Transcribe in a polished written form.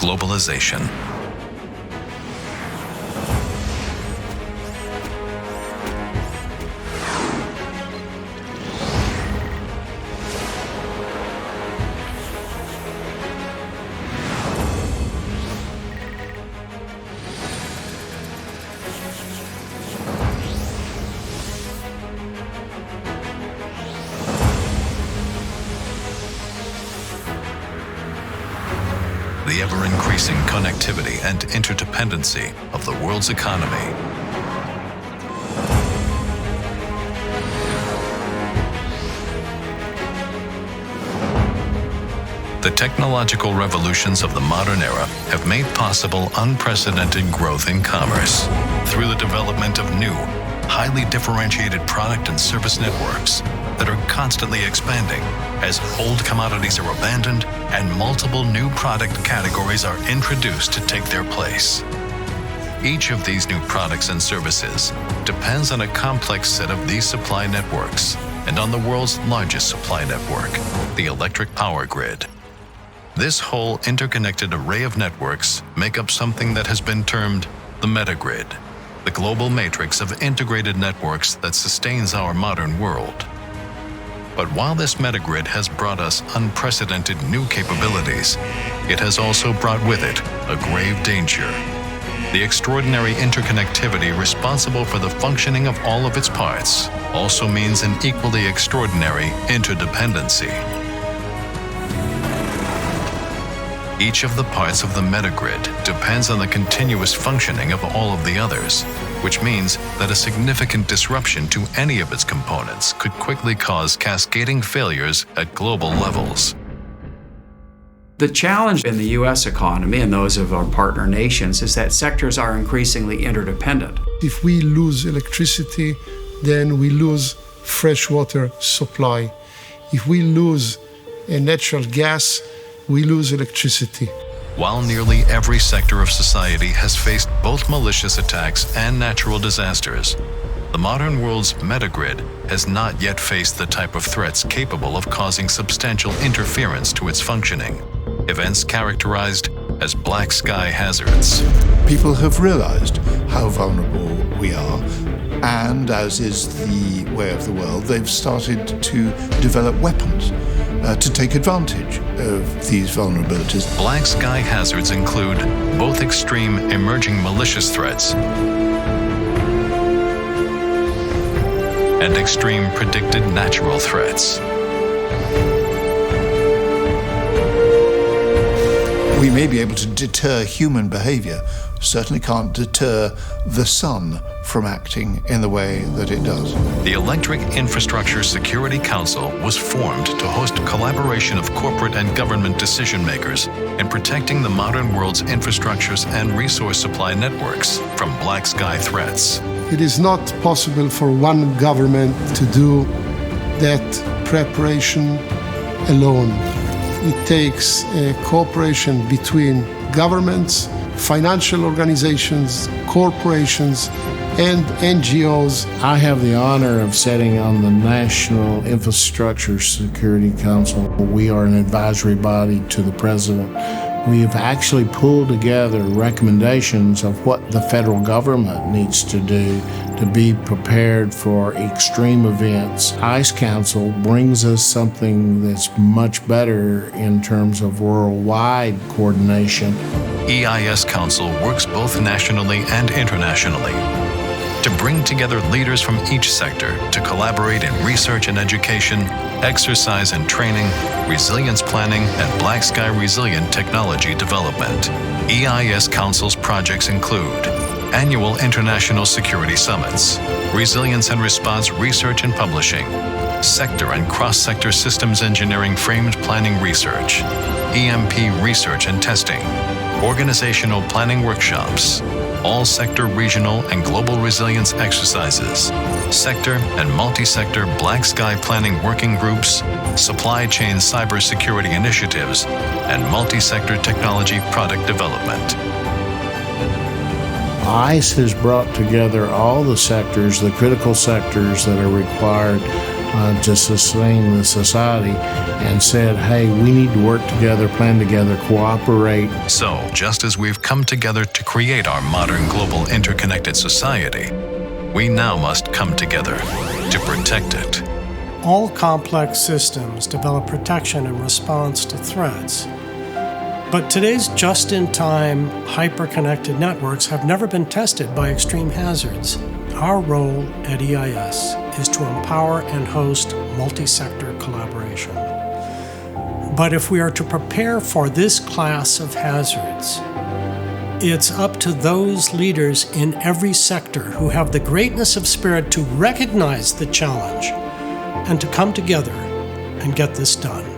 globalization. The ever-increasing connectivity and interdependency of the world's economy. The technological revolutions of the modern era have made possible unprecedented growth in commerce through the development of new, highly differentiated product and service networks that are constantly expanding as old commodities are abandoned and multiple new product categories are introduced to take their place. Each of these new products and services depends on a complex set of these supply networks and on the world's largest supply network, the electric power grid. This whole interconnected array of networks make up something that has been termed the metagrid, the global matrix of integrated networks that sustains our modern world. But while this metagrid has brought us unprecedented new capabilities, it has also brought with it a grave danger. The extraordinary interconnectivity responsible for the functioning of all of its parts also means an equally extraordinary interdependency. Each of the parts of the metagrid depends on the continuous functioning of all of the others, which means that a significant disruption to any of its components could quickly cause cascading failures at global levels. The challenge in the U.S. economy and those of our partner nations is that sectors are increasingly interdependent. If we lose electricity, then we lose freshwater supply. If we lose natural gas, we lose electricity. While nearly every sector of society has faced both malicious attacks and natural disasters, the modern world's metagrid has not yet faced the type of threats capable of causing substantial interference to its functioning, events characterized as black sky hazards. People have realized how vulnerable we are, and as is the way of the world, they've started to develop weapons to take advantage of these vulnerabilities. Black sky hazards include both extreme emerging malicious threats and extreme predicted natural threats. We may be able to deter human behavior, certainly can't deter the sun from acting in the way that it does. The Electric Infrastructure Security Council was formed to host collaboration of corporate and government decision makers in protecting the modern world's infrastructures and resource supply networks from black sky threats. It is not possible for one government to do that preparation alone. It takes a cooperation between governments, financial organizations, corporations, and NGOs. I have the honor of sitting on the National Infrastructure Security Council. We are an advisory body to the President. We have actually pulled together recommendations of what the federal government needs to do to be prepared for extreme events. EIS Council brings us something that's much better in terms of worldwide coordination. EIS Council works both nationally and internationally to bring together leaders from each sector to collaborate in research and education, exercise and training, resilience planning, and black sky resilient technology development. EIS Council's projects include annual international security summits, resilience and response research and publishing, sector and cross-sector systems engineering framed planning research, EMP research and testing, organizational planning workshops, all-sector regional and global resilience exercises, sector and multi-sector black sky planning working groups, supply chain cybersecurity initiatives, and multi-sector technology product development. EIS has brought together all the sectors, the critical sectors that are required to sustain the society and said, hey, we need to work together, plan together, cooperate. So, just as we've come together to create our modern global interconnected society, we now must come together to protect it. All complex systems develop protection in response to threats. But today's just-in-time, hyper-connected networks have never been tested by extreme hazards. Our role at EIS is to empower and host multi-sector collaboration. But if we are to prepare for this class of hazards, it's up to those leaders in every sector who have the greatness of spirit to recognize the challenge and to come together and get this done.